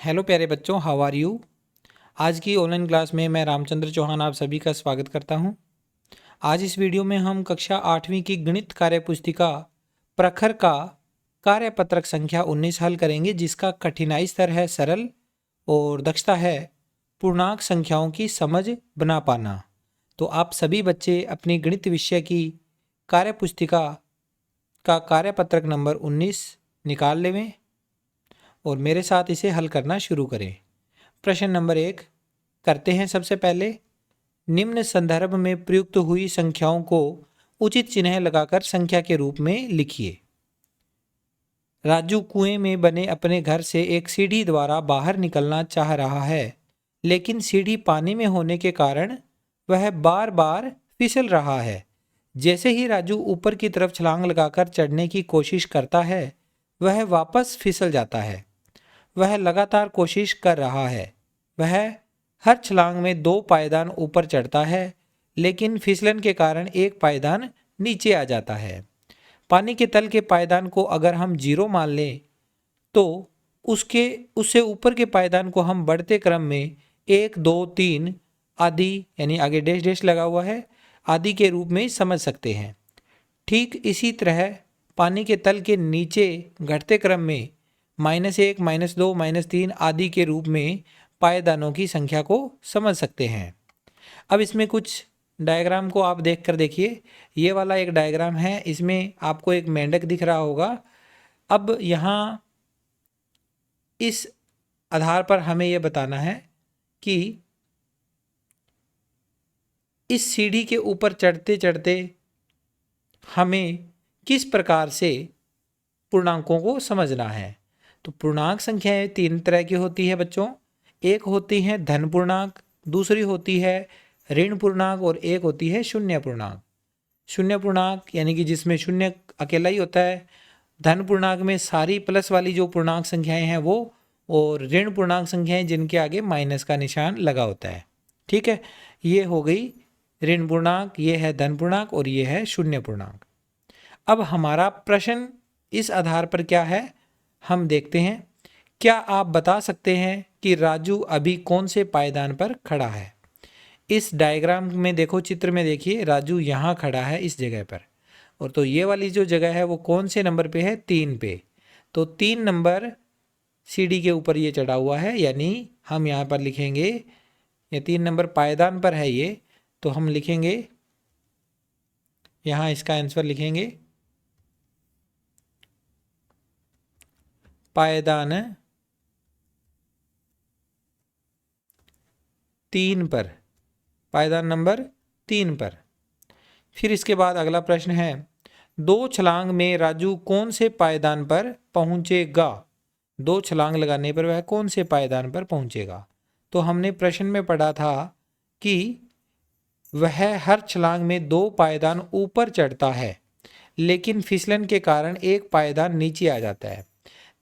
Hello प्यारे बच्चों, how are you. आज की ऑनलाइन क्लास में मैं रामचंद्र चौहान आप सभी का स्वागत करता हूं। आज इस वीडियो में हम कक्षा 8वीं की गणित कार्य पुस्तिका प्रखर का कार्यपत्रक संख्या 19 हल करेंगे, जिसका कठिनाई स्तर है सरल और दक्षता है पूर्णांक संख्याओं की समझ बना पाना। तो आप सभी बच्चे अपनी गणित विषय की कार्य पुस्तिका का कार्यपत्रक नंबर 19 निकाल लेवें और मेरे साथ इसे हल करना शुरू करें। प्रश्न नंबर 1 करते हैं। सबसे पहले निम्न संदर्भ में प्रयुक्त हुई संख्याओं को उचित चिन्ह लगाकर संख्या के रूप में लिखिए। राजू कुएं में बने अपने घर से एक सीढ़ी द्वारा बाहर निकलना चाह रहा है, लेकिन सीढ़ी पानी में होने के कारण वह बार बार फिसल रहा है। जैसे ही राजू ऊपर की तरफ छलांग लगाकर चढ़ने की कोशिश करता है, वह वापस फिसल जाता है। वह लगातार कोशिश कर रहा है। वह हर छलांग में 2 पायदान ऊपर चढ़ता है, लेकिन फिसलन के कारण एक पायदान नीचे आ जाता है। पानी के तल के पायदान को अगर हम 0 मान लें तो उससे ऊपर के पायदान को हम बढ़ते क्रम में 1, 2, 3 आदि, यानी आगे डैश डैश लगा हुआ है, आदि के रूप में समझ सकते हैं। ठीक इसी तरह पानी के तल के नीचे घटते क्रम में -1, -2, -3 आदि के रूप में पायदानों की संख्या को समझ सकते हैं। अब इसमें कुछ डायग्राम को आप देख कर देखिए। ये वाला एक डायग्राम है, इसमें आपको एक मेंढक दिख रहा होगा। अब यहाँ इस आधार पर हमें यह बताना है कि इस सीढ़ी के ऊपर चढ़ते चढ़ते हमें किस प्रकार से पूर्णांकों को समझना है। तो पूर्णांक संख्याएं 3 तरह की होती है बच्चों। एक होती है धन पूर्णांक, दूसरी होती है ऋण पूर्णांक और एक होती है शून्य पूर्णांक। शून्य पूर्णांक यानी कि जिसमें शून्य अकेला ही होता है। धन पूर्णांक में सारी प्लस वाली जो पूर्णांक संख्याएं हैं वो, और ऋण पूर्णांक संख्याएं जिनके आगे माइनस का निशान लगा होता है। ठीक है, ये हो गई ऋण पूर्णांक, ये है धन पूर्णांक और ये है शून्य पूर्णांक। अब हमारा प्रश्न इस आधार पर क्या है, हम देखते हैं। क्या आप बता सकते हैं कि राजू अभी कौन से पायदान पर खड़ा है। इस डायग्राम में देखो, चित्र में देखिए, राजू यहाँ खड़ा है इस जगह पर, और तो ये वाली जो जगह है वो कौन से नंबर पे है, 3 पे। तो 3 नंबर सीढ़ी के ऊपर ये चढ़ा हुआ है, यानी हम यहाँ पर लिखेंगे, ये 3 नंबर पायदान पर है ये, तो हम लिखेंगे यहाँ, इसका आंसर लिखेंगे पायदान 3 पर, पायदान नंबर 3 पर। फिर इसके बाद अगला प्रश्न है, 2 छलांग में राजू कौन से पायदान पर पहुंचेगा। 2 छलांग लगाने पर वह कौन से पायदान पर पहुंचेगा। तो हमने प्रश्न में पढ़ा था कि वह हर छलांग में 2 पायदान ऊपर चढ़ता है, लेकिन फिसलन के कारण एक पायदान नीचे आ जाता है।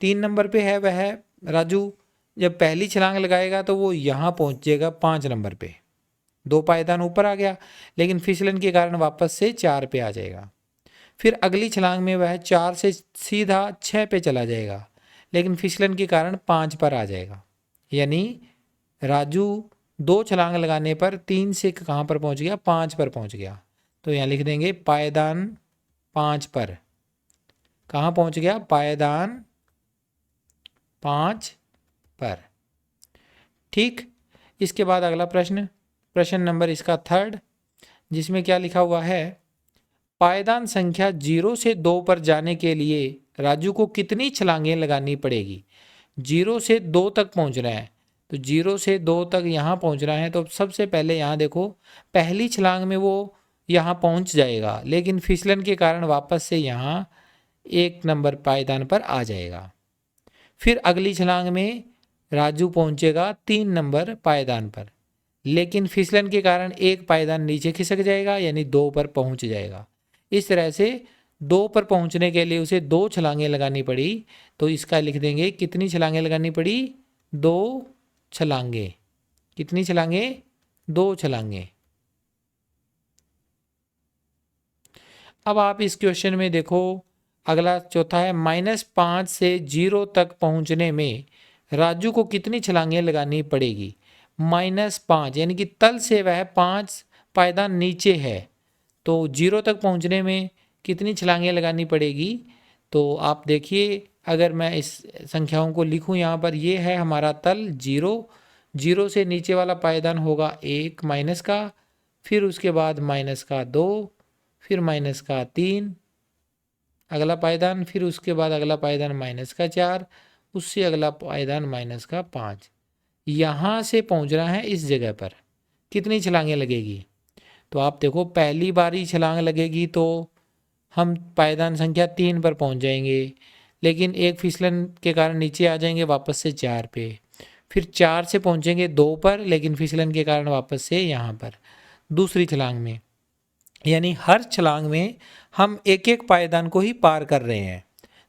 3 नंबर पे है वह राजू, जब पहली छलांग लगाएगा तो वो यहाँ पहुंचेगा 5 नंबर पे, 2 पायदान ऊपर आ गया, लेकिन फिसलन के कारण वापस से 4 पे आ जाएगा। फिर अगली छलांग में वह 4 से सीधा 6 पे चला जाएगा, लेकिन फिसलन के कारण 5 पर आ जाएगा। यानी राजू 2 छलांग लगाने पर 3 से कहाँ पर पहुँच गया, 5 पर पहुँच गया। तो यहाँ लिख देंगे पायदान 5 पर। कहाँ पहुँच गया, पायदान 5 पर। ठीक, इसके बाद अगला प्रश्न, प्रश्न नंबर इसका 3, जिसमें क्या लिखा हुआ है, पायदान संख्या 0 से 2 पर जाने के लिए राजू को कितनी छलांगें लगानी पड़ेगी। 0 से 2 तक पहुंचना है, तो 0 से 2 तक यहाँ पहुंचना है। तो सबसे पहले यहाँ देखो, पहली छलांग में वो यहाँ पहुंच जाएगा, लेकिन फिसलन के कारण वापस से यहाँ 1 नंबर पायदान पर आ जाएगा। फिर अगली छलांग में राजू पहुंचेगा 3 नंबर पायदान पर, लेकिन फिसलन के कारण एक पायदान नीचे खिसक जाएगा, यानी 2 पर पहुंच जाएगा। इस तरह से 2 पर पहुंचने के लिए उसे 2 छलांगें लगानी पड़ी। तो इसका लिख देंगे, कितनी छलांगें लगानी पड़ी, 2 छलांगें। कितनी छलांगें, 2 छलांगें। अब आप इस क्वेश्चन में देखो, अगला चौथा है, -5 से 0 तक पहुंचने में राजू को कितनी छलांगें लगानी पड़ेगी? -5, यानी कि तल से वह 5 पायदान नीचे है, तो 0 तक पहुंचने में कितनी छलांगें लगानी पड़ेगी? तो आप देखिए, अगर मैं इस संख्याओं को लिखूं यहाँ पर, ये है हमारा तल 0 से नीचे वाला पायदान होगा 1 माइनस का, फिर उसके बाद -2, फिर -3 अगला पायदान, फिर उसके बाद अगला पायदान -4, उससे अगला पायदान -5। यहाँ से पहुँचना है इस जगह पर, कितनी छलांगें लगेगी? तो आप देखो, पहली बारी छलांग लगेगी तो हम पायदान संख्या 3 पर पहुँच जाएंगे, लेकिन एक फिसलन के कारण नीचे आ जाएंगे वापस से 4 पे, फिर 4 से पहुँचेंगे 2 पर, लेकिन फिसलन के कारण वापस से यहाँ पर दूसरी छलांग में। यानी हर छलांग में हम एक एक पायदान को ही पार कर रहे हैं।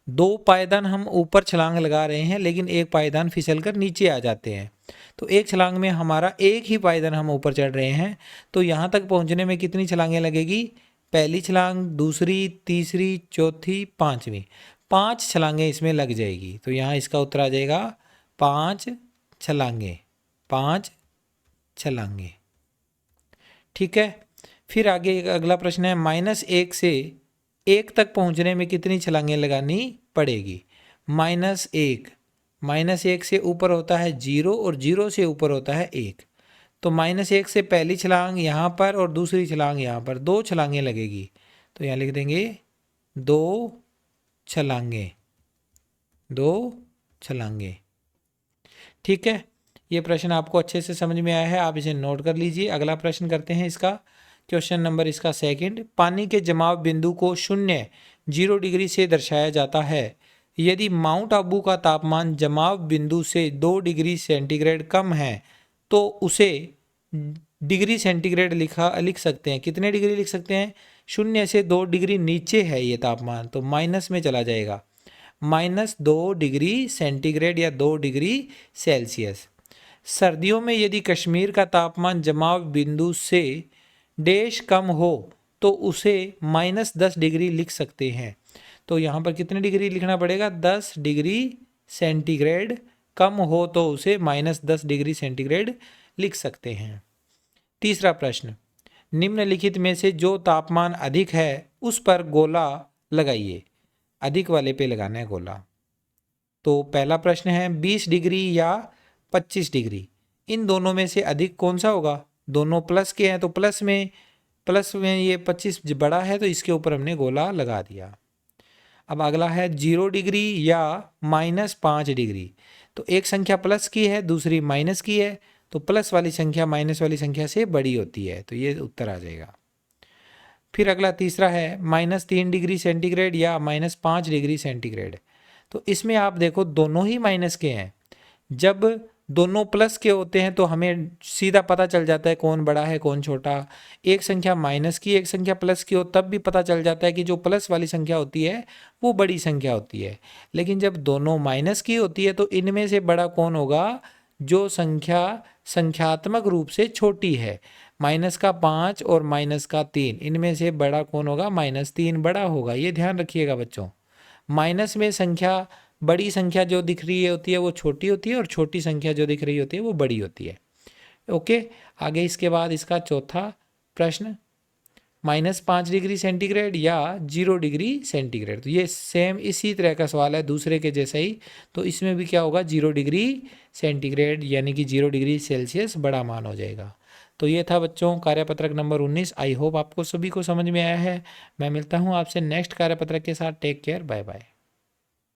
2 पायदान हम ऊपर छलांग लगा रहे हैं, लेकिन एक पायदान फिसल कर नीचे आ जाते हैं। तो एक छलांग में हमारा एक ही पायदान हम ऊपर चढ़ रहे हैं, तो यहाँ तक पहुँचने में कितनी छलांगें लगेगी? पहली छलांग, दूसरी, तीसरी, चौथी, पाँचवीं, 5 छलांगें इसमें लग जाएगी। तो यहाँ इसका उत्तर आ जाएगा 5 छलांगें, 5 छलांगें। ठीक है, फिर आगे अगला प्रश्न है, -1 से 1 तक पहुंचने में कितनी छलांगें लगानी पड़ेगी? -1 से ऊपर होता है 0 और 0 से ऊपर होता है 1। तो -1 से पहली छलांग यहाँ पर और दूसरी छलांग यहाँ पर, 2 छलांगें लगेगी। तो यहाँ लिख देंगे 2 छलांगें, 2 छलांगें। ठीक है, ये प्रश्न आपको अच्छे से समझ में आया है, आप इसे नोट कर लीजिए। अगला प्रश्न करते हैं इसका, क्वेश्चन नंबर इसका 2। पानी के जमाव बिंदु को 0 डिग्री से दर्शाया जाता है। यदि माउंट आबू का तापमान जमाव बिंदु से 2 डिग्री सेंटीग्रेड कम है तो उसे डिग्री सेंटीग्रेड लिख सकते हैं। कितने डिग्री लिख सकते हैं? 0 से 2 डिग्री नीचे है ये तापमान, तो माइनस में चला जाएगा, -2 डिग्री सेंटीग्रेड या 2 डिग्री सेल्सियस। सर्दियों में यदि कश्मीर का तापमान जमाव बिंदु से डैश कम हो तो उसे -10 डिग्री लिख सकते हैं। तो यहाँ पर कितने डिग्री लिखना पड़ेगा? 10 डिग्री सेंटीग्रेड कम हो तो उसे -10 डिग्री सेंटीग्रेड लिख सकते हैं। तीसरा प्रश्न, निम्नलिखित में से जो तापमान अधिक है उस पर गोला लगाइए। अधिक वाले पे लगाना है गोला। तो पहला प्रश्न है 20 डिग्री या 25 डिग्री, इन दोनों में से अधिक कौन सा होगा? दोनों प्लस के हैं तो प्लस में ये 25 बड़ा है, तो इसके ऊपर हमने गोला लगा दिया। अब अगला है 0 डिग्री या -5 डिग्री, तो एक संख्या प्लस की है, दूसरी माइनस की है, तो प्लस वाली संख्या माइनस वाली संख्या से बड़ी होती है, तो ये उत्तर आ जाएगा। फिर अगला तीसरा है -3 डिग्री सेंटीग्रेड या -5 डिग्री सेंटीग्रेड, तो इसमें आप देखो दोनों ही माइनस के हैं। जब दोनों प्लस के होते हैं तो हमें सीधा पता चल जाता है कौन बड़ा है कौन छोटा। एक संख्या माइनस की एक संख्या प्लस की हो तब भी पता चल जाता है कि जो प्लस वाली संख्या होती है वो बड़ी संख्या होती है। लेकिन जब दोनों माइनस की होती है तो इनमें से बड़ा कौन होगा? जो संख्या संख्यात्मक रूप से छोटी है। -5 और -3, इनमें से बड़ा कौन होगा? -3 बड़ा होगा। ये ध्यान रखिएगा बच्चों। माइनस में संख्या, बड़ी संख्या जो दिख रही होती है वो छोटी होती है और छोटी संख्या जो दिख रही होती है वो बड़ी होती है। ओके, आगे इसके बाद इसका चौथा प्रश्न, -5 डिग्री सेंटीग्रेड या 0 डिग्री सेंटीग्रेड, तो ये सेम इसी तरह का सवाल है दूसरे के जैसा ही। तो इसमें भी क्या होगा? 0 डिग्री सेंटीग्रेड यानी कि 0 डिग्री सेल्सियस बड़ा मान हो जाएगा। तो ये था बच्चों कार्यपत्रक नंबर 19। आई होप आपको सभी को समझ में आया है। मैं मिलता हूँ आपसे नेक्स्ट कार्यपत्रक के साथ। Take care, bye bye.